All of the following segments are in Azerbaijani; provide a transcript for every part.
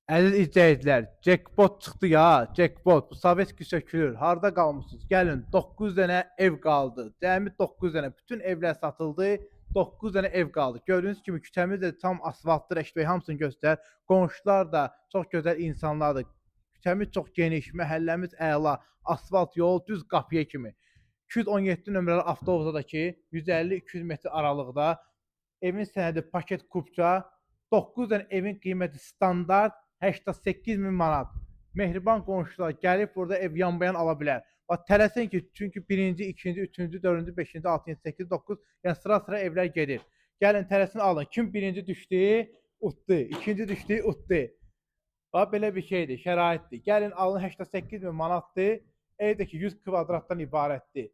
Əziz izləyicilər, jackpot çıxdı ya, jackpot. Bu Sovetski sökülür. Harda qalmısınız? Gəlin, 9 dənə ev qaldı. Cəmi 9 dənə. Bütün evlər satıldı. 9 dənə ev qaldı. Gördüyünüz kimi küçəmiz də tam asfaltlı, rəşvəy hamısını göstər. Qonşular da çox gözəl insanlardır. Küçəmiz çox geniş, məhəlləmiz əla. Asfalt yol düz qapıya kimi. 217 nömrəli avtobusdakı 150-200 metr aralıqda evin sənədi paket kupça, 9 dənə evin qiyməti standart 88 min manat. Mehriban qonşular gəlib burada ev yanbayan ala bilər. Bax tələsin ki, çünki birinci, ikinci, üçüncü, dördüncü, beşinci, altıncı, səkkiz, doqquz, yəni sıra-sıra evlər gedir. Gəlin tələsin alın. Kim birinci düşdü, utdu. İkinci düşdü, utdu. Bax belə bir şeydir, şəraitdir. Gəlin alın 88 min manatdır. Evdəki 100 kvadratdan ibarətdir.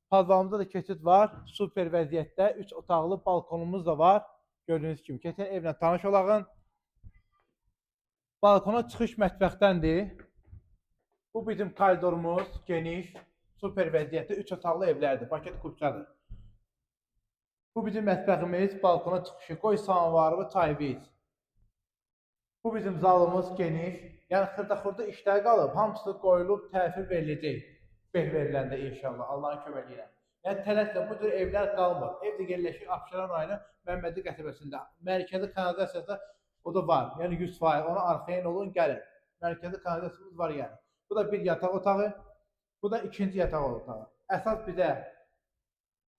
Pazarımızda da keçid var. Super vəziyyətdə 3 otaqlı balkonumuz da var. Gördüyünüz kimi. Keçən evlə tanış olağın. Balkona çıxış mətbəxdəndir. Bu bizim koridorumuz, geniş, super vəziyyətdə 3 otaqlı evlərdir. Paket kupçadır. Bu bizim mətbəximiz, balkona çıxışı. Qoy samovarı, çayviz. Bu bizim zalımız geniş. Yəni xırda-xırda işlər qalıb. Hamısı qoyulub, təhvil veriləcək. Beh veriləndə inşallah. Allahın köməyi ilə. Yəni tələslə bu cür evlər qalmır. Ev də yerləşir Abşeron rayonu Məmmədi qəsəbəsində. Mərkəzi kanalizasiyada o da var. Yəni 100%. Ona arxayın olun, gəlin. Mərkəzi kanalizasiyamız var yəni. Bu da bir yataq otağı. Bu da ikinci yataq otağı. Əsas bizə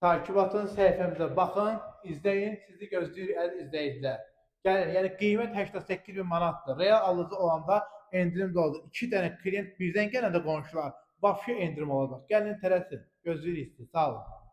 takip atın, səhifəmizə baxın, izləyin. Sizi gözləyir əziz izləyicilər. Gəlin, yəni qiymət 88 min manatdır. Real alıcı olanda endirim də olacaq. 2 dənə klient birdən gələndə qonşular, vəbşə endirim olacaq. Gəlin tələsin. Gözləyirik sizi. Sağ olun.